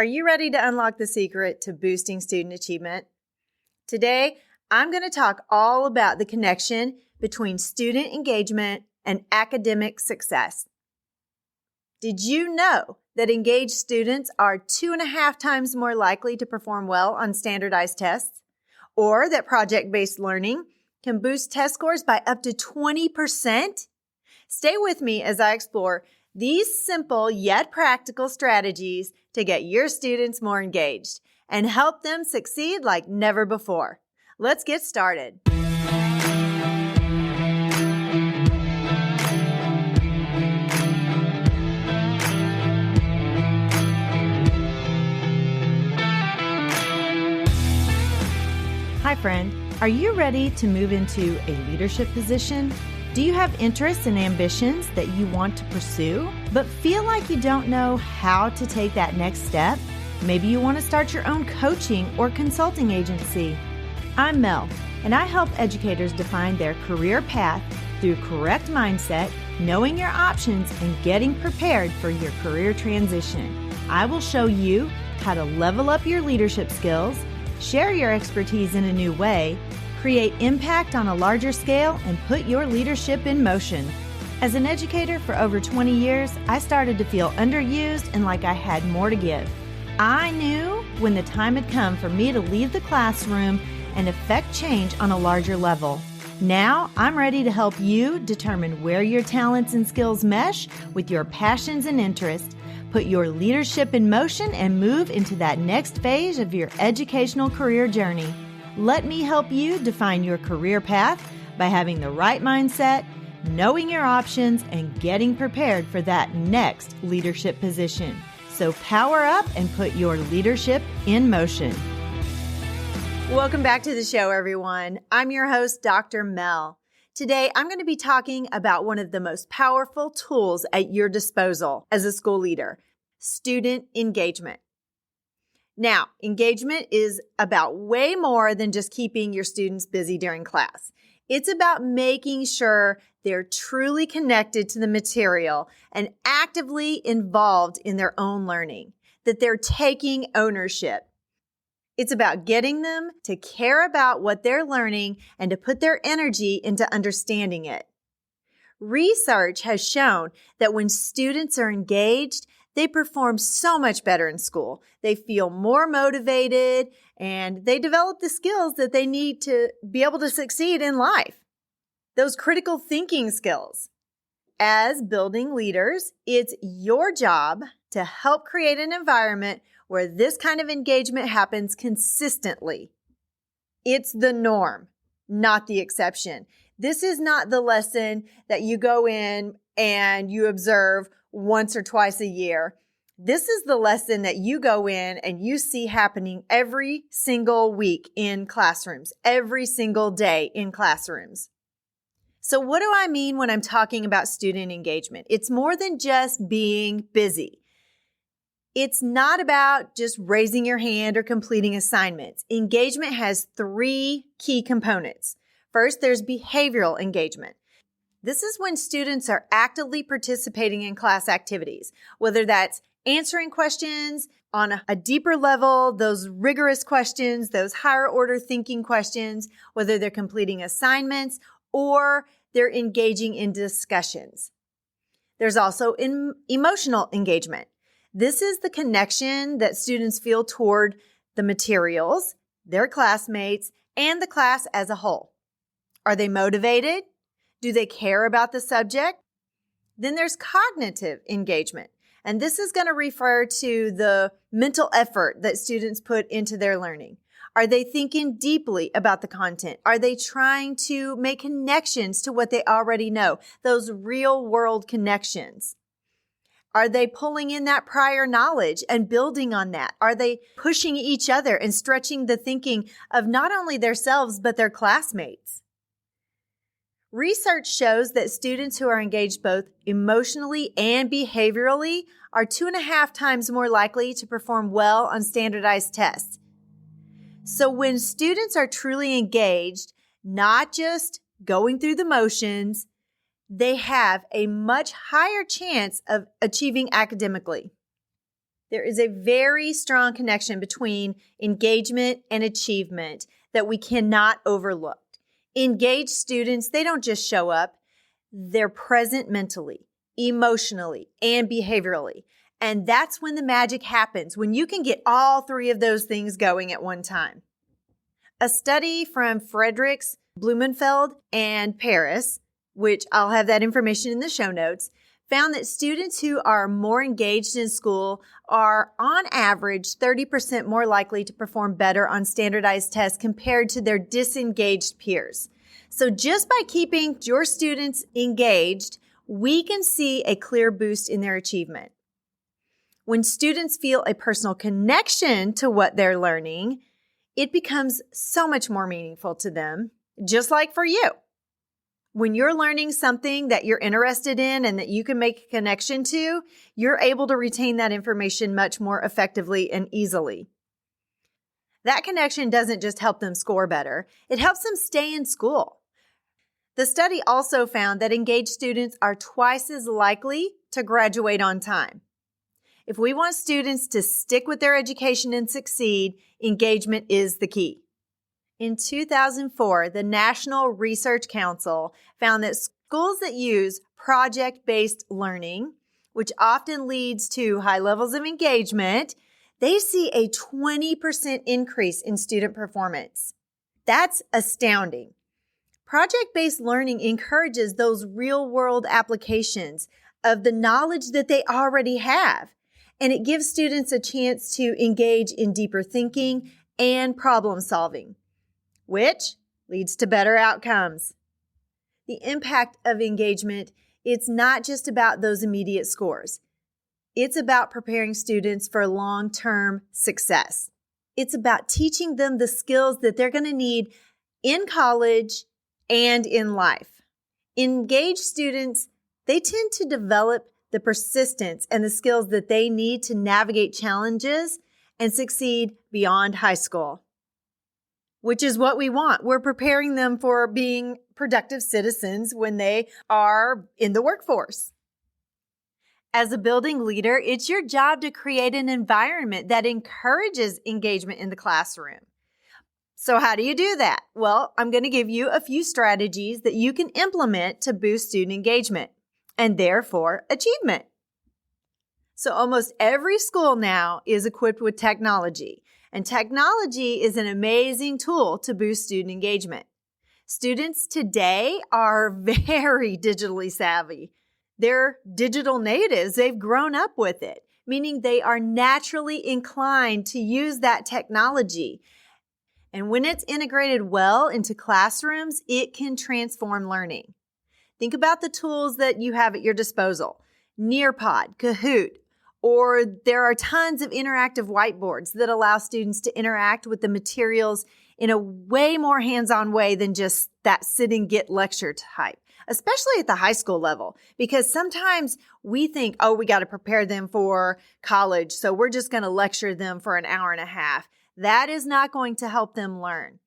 Are you ready to unlock the secret to boosting student achievement? Today, I'm going to talk all about the connection between student engagement and academic success. Did you know that engaged students are 2.5 times more likely to perform well on standardized tests? Or that project-based learning can boost test scores by up to 20%? Stay with me as I explore these simple yet practical strategies to get your students more engaged and help them succeed like never before. Let's get started. Hi friend, are you ready to move into a leadership position? Do you have interests and ambitions that you want to pursue, but feel like you don't know how to take that next step? Maybe you want to start your own coaching or consulting agency. I'm Mel, and I help educators define their career path through correct mindset, knowing your options, and getting prepared for your career transition. I will show you how to level up your leadership skills, share your expertise in a new way, create impact on a larger scale, and put your leadership in motion. As an educator for over 20 years, I started to feel underused and like I had more to give. I knew when the time had come for me to leave the classroom and affect change on a larger level. Now, I'm ready to help you determine where your talents and skills mesh with your passions and interests. Put your leadership in motion and move into that next phase of your educational career journey. Let me help you define your career path by having the right mindset, knowing your options, and getting prepared for that next leadership position. So power up and put your leadership in motion. Welcome back to the show, everyone. I'm your host, Dr. Mel. Today, I'm going to be talking about one of the most powerful tools at your disposal as a school leader, student engagement. Now, engagement is about way more than just keeping your students busy during class. It's about making sure they're truly connected to the material and actively involved in their own learning, that they're taking ownership. It's about getting them to care about what they're learning and to put their energy into understanding it. Research has shown that when students are engaged, they perform so much better in school. They feel more motivated and they develop the skills that they need to be able to succeed in life. Those critical thinking skills. As building leaders, it's your job to help create an environment where this kind of engagement happens consistently. It's the norm, not the exception. This is not the lesson that you go in and you observe once or twice a year. This is the lesson that you go in and you see happening every single week in classrooms, every single day in classrooms. So what do I mean when I'm talking about student engagement? It's more than just being busy. It's not about just raising your hand or completing assignments. Engagement has 3 key components. First, there's behavioral engagement. This is when students are actively participating in class activities, whether that's answering questions on a deeper level, those rigorous questions, those higher order thinking questions, whether they're completing assignments or they're engaging in discussions. There's also emotional engagement. This is the connection that students feel toward the materials, their classmates, and the class as a whole. Are they motivated? Do they care about the subject? Then there's cognitive engagement. And this is going to refer to the mental effort that students put into their learning. Are they thinking deeply about the content? Are they trying to make connections to what they already know? Those real world connections. Are they pulling in that prior knowledge and building on that? Are they pushing each other and stretching the thinking of not only themselves, but their classmates? Research shows that students who are engaged both emotionally and behaviorally are 2.5 times more likely to perform well on standardized tests. So when students are truly engaged, not just going through the motions, they have a much higher chance of achieving academically. There is a very strong connection between engagement and achievement that we cannot overlook. Engaged students, they don't just show up, they're present mentally, emotionally, and behaviorally. And that's when the magic happens, when you can get all three of those things going at one time. A study from Fredericks, Blumenfeld, and Paris, which I'll have that information in the show notes, found that students who are more engaged in school are, on average, 30% more likely to perform better on standardized tests compared to their disengaged peers. So just by keeping your students engaged, we can see a clear boost in their achievement. When students feel a personal connection to what they're learning, it becomes so much more meaningful to them, just like for you. When you're learning something that you're interested in and that you can make a connection to, you're able to retain that information much more effectively and easily. That connection doesn't just help them score better, it helps them stay in school. The study also found that engaged students are twice as likely to graduate on time. If we want students to stick with their education and succeed, engagement is the key. In 2004, the National Research Council found that schools that use project-based learning, which often leads to high levels of engagement, they see a 20% increase in student performance. That's astounding. Project-based learning encourages those real-world applications of the knowledge that they already have, and it gives students a chance to engage in deeper thinking and problem solving, which leads to better outcomes. The impact of engagement, it's not just about those immediate scores. It's about preparing students for long-term success. It's about teaching them the skills that they're going to need in college and in life. Engaged students, they tend to develop the persistence and the skills that they need to navigate challenges and succeed beyond high school, which is what we want. We're preparing them for being productive citizens when they are in the workforce. As a building leader, it's your job to create an environment that encourages engagement in the classroom. So how do you do that? Well, I'm going to give you a few strategies that you can implement to boost student engagement and therefore achievement. So almost every school now is equipped with technology, and technology is an amazing tool to boost student engagement. Students today are very digitally savvy. They're digital natives. They've grown up with it, meaning they are naturally inclined to use that technology. And when it's integrated well into classrooms, it can transform learning. Think about the tools that you have at your disposal. Nearpod, Kahoot, or there are tons of interactive whiteboards that allow students to interact with the materials in a way more hands-on way than just that sit and get lecture type, especially at the high school level, because sometimes we think, oh, we got to prepare them for college, so we're just going to lecture them for an hour and a half. That is not going to help them learn.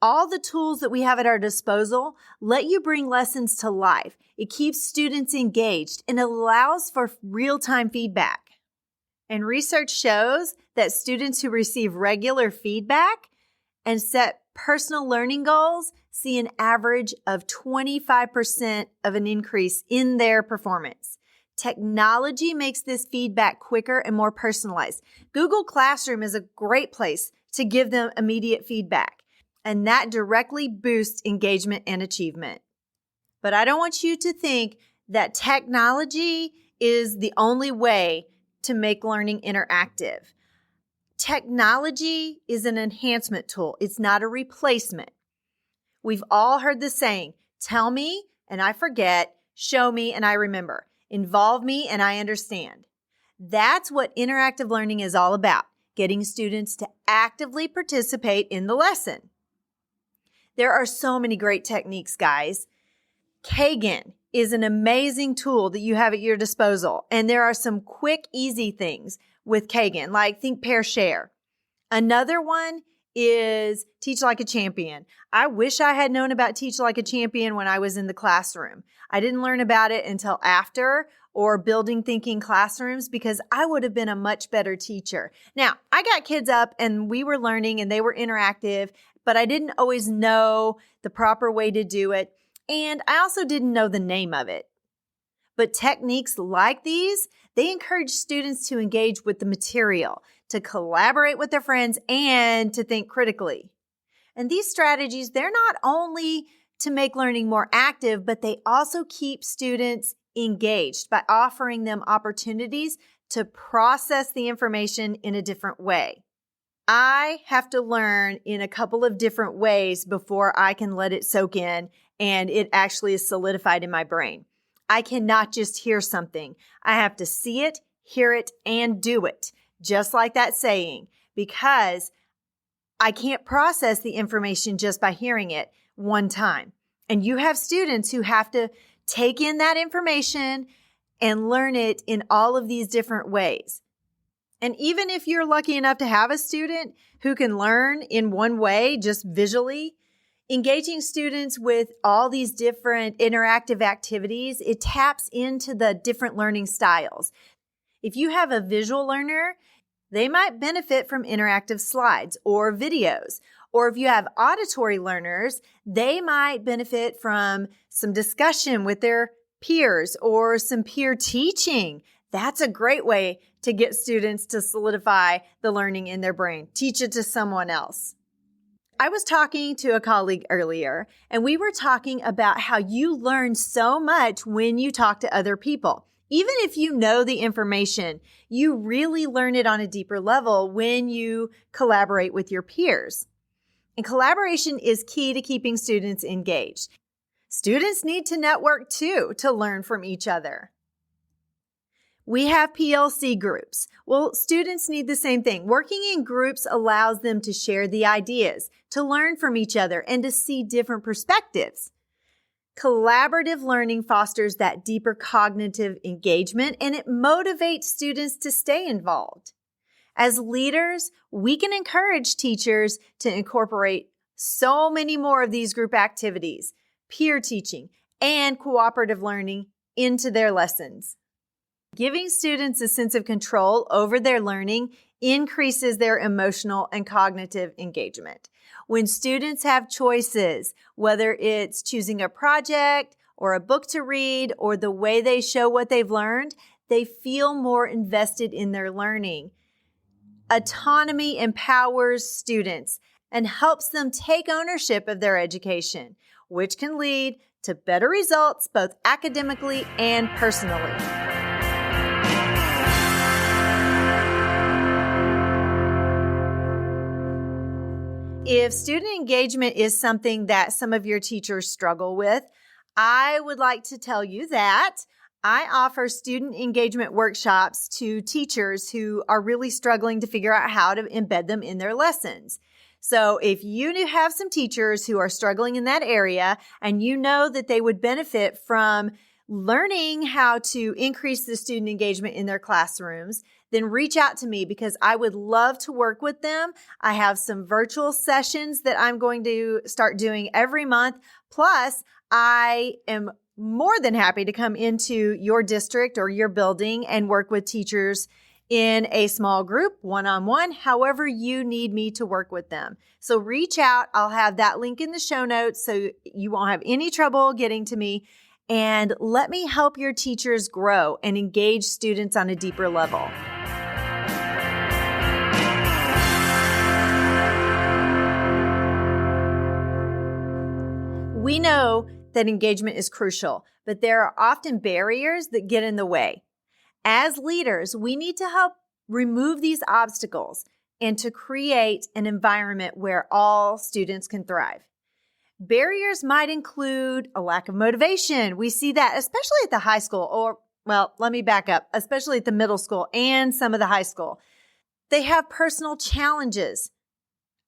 All the tools that we have at our disposal let you bring lessons to life. It keeps students engaged and allows for real-time feedback. And research shows that students who receive regular feedback and set personal learning goals see an average of 25% of an increase in their performance. Technology makes this feedback quicker and more personalized. Google Classroom is a great place to give them immediate feedback, and that directly boosts engagement and achievement. But I don't want you to think that technology is the only way to make learning interactive. Technology is an enhancement tool. It's not a replacement. We've all heard the saying, tell me and I forget, show me and I remember, involve me and I understand. That's what interactive learning is all about, getting students to actively participate in the lesson. There are so many great techniques, guys. Kagan is an amazing tool that you have at your disposal. And there are some quick, easy things with Kagan, like think, pair, share. Another one is Teach Like a Champion. I wish I had known about Teach Like a Champion when I was in the classroom. I didn't learn about it until after or building thinking classrooms because I would have been a much better teacher. Now, I got kids up and we were learning and they were interactive, but I didn't always know the proper way to do it. And I also didn't know the name of it. But techniques like these, they encourage students to engage with the material, to collaborate with their friends, and to think critically. And these strategies, they're not only to make learning more active, but they also keep students engaged by offering them opportunities to process the information in a different way. I have to learn in a couple of different ways before I can let it soak in and it actually is solidified in my brain. I cannot just hear something. I have to see it, hear it, and do it, just like that saying, because I can't process the information just by hearing it one time. And you have students who have to take in that information and learn it in all of these different ways. And even if you're lucky enough to have a student who can learn in one way, just visually, engaging students with all these different interactive activities, it taps into the different learning styles. If you have a visual learner, they might benefit from interactive slides or videos. Or if you have auditory learners, they might benefit from some discussion with their peers or some peer teaching. That's a great way to get students to solidify the learning in their brain. Teach it to someone else. I was talking to a colleague earlier, and we were talking about how you learn so much when you talk to other people. Even if you know the information, you really learn it on a deeper level when you collaborate with your peers. And collaboration is key to keeping students engaged. Students need to network too to learn from each other. We have PLC groups. Well, students need the same thing. Working in groups allows them to share the ideas, to learn from each other, and to see different perspectives. Collaborative learning fosters that deeper cognitive engagement, and it motivates students to stay involved. As leaders, we can encourage teachers to incorporate so many more of these group activities, peer teaching, and cooperative learning into their lessons. Giving students a sense of control over their learning increases their emotional and cognitive engagement. When students have choices, whether it's choosing a project or a book to read or the way they show what they've learned, they feel more invested in their learning. Autonomy empowers students and helps them take ownership of their education, which can lead to better results both academically and personally. If student engagement is something that some of your teachers struggle with, I would like to tell you that I offer student engagement workshops to teachers who are really struggling to figure out how to embed them in their lessons. So if you have some teachers who are struggling in that area and you know that they would benefit from learning how to increase the student engagement in their classrooms, then reach out to me because I would love to work with them. I have some virtual sessions that I'm going to start doing every month. Plus, I am more than happy to come into your district or your building and work with teachers in a small group, one-on-one, however you need me to work with them. So reach out. I'll have that link in the show notes so you won't have any trouble getting to me. And let me help your teachers grow and engage students on a deeper level. We know that engagement is crucial, but there are often barriers that get in the way. As leaders, we need to help remove these obstacles and to create an environment where all students can thrive. Barriers might include a lack of motivation. We see that especially at the high school, let me back up, especially at the middle school and some of the high school. They have personal challenges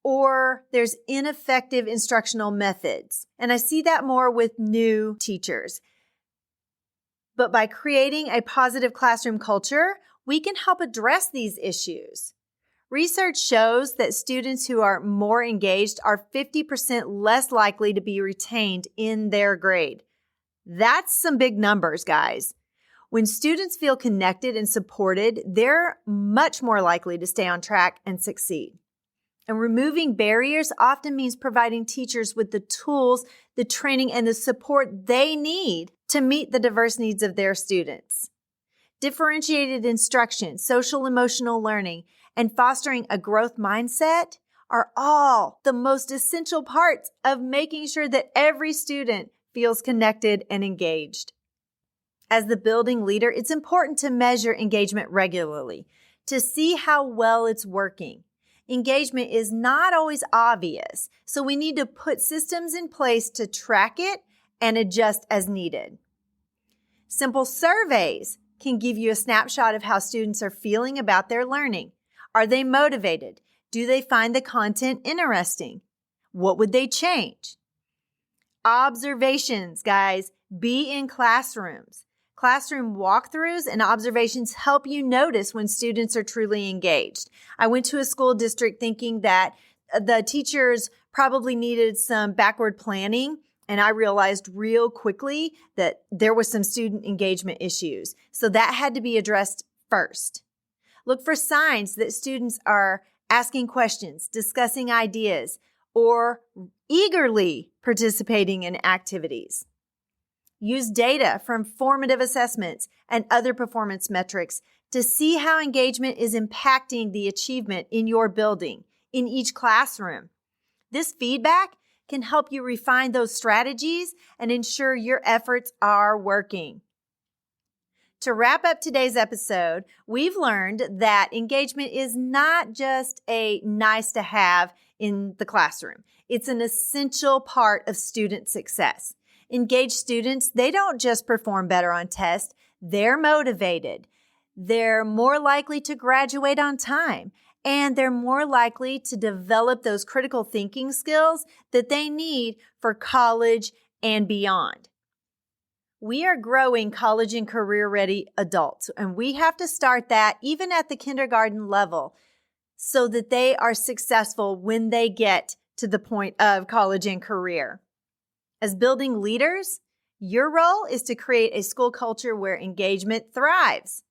or there's ineffective instructional methods. And I see that more with new teachers. But by creating a positive classroom culture, we can help address these issues. Research shows that students who are more engaged are 50% less likely to be retained in their grade. That's some big numbers, guys. When students feel connected and supported, they're much more likely to stay on track and succeed. And removing barriers often means providing teachers with the tools, the training, and the support they need to meet the diverse needs of their students. Differentiated instruction, social emotional learning, and fostering a growth mindset are all the most essential parts of making sure that every student feels connected and engaged. As the building leader, it's important to measure engagement regularly to see how well it's working. Engagement is not always obvious, so we need to put systems in place to track it and adjust as needed. Simple surveys can give you a snapshot of how students are feeling about their learning. Are they motivated? Do they find the content interesting? What would they change? Observations, guys. Be in classrooms. Classroom walkthroughs and observations help you notice when students are truly engaged. I went to a school district thinking that the teachers probably needed some backward planning, and I realized real quickly that there was some student engagement issues. So that had to be addressed first. Look for signs that students are asking questions, discussing ideas, or eagerly participating in activities. Use data from formative assessments and other performance metrics to see how engagement is impacting the achievement in your building, in each classroom. This feedback can help you refine those strategies and ensure your efforts are working. To wrap up today's episode, we've learned that engagement is not just a nice to have in the classroom. It's an essential part of student success. Engaged students, they don't just perform better on tests, they're motivated. They're more likely to graduate on time, and they're more likely to develop those critical thinking skills that they need for college and beyond. We are growing college and career-ready adults, and we have to start that even at the kindergarten level so that they are successful when they get to the point of college and career. As building leaders, your role is to create a school culture where engagement thrives.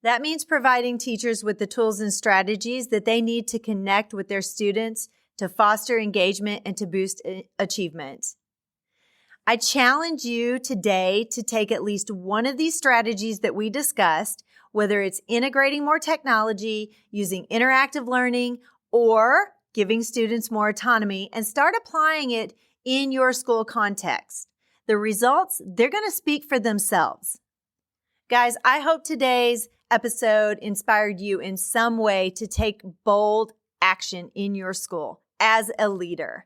That means providing teachers with the tools and strategies that they need to connect with their students, to foster engagement, and to boost achievement. I challenge you today to take at least one of these strategies that we discussed, whether it's integrating more technology, using interactive learning, or giving students more autonomy, and start applying it in your school context. The results, they're going to speak for themselves. Guys, I hope today's episode inspired you in some way to take bold action in your school as a leader.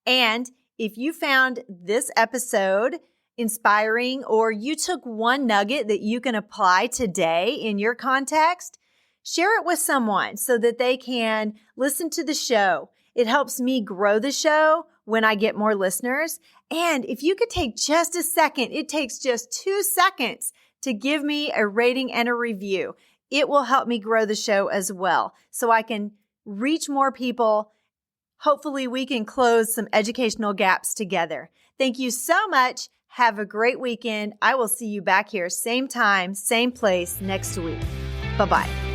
And if you found this episode inspiring, or you took one nugget that you can apply today in your context, share it with someone so that they can listen to the show. It helps me grow the show when I get more listeners. And if you could take just a second, it takes just 2 seconds to give me a rating and a review. It will help me grow the show as well so I can reach more people. Hopefully we can close some educational gaps together. Thank you so much. Have a great weekend. I will see you back here, same time, same place next week. Bye-bye.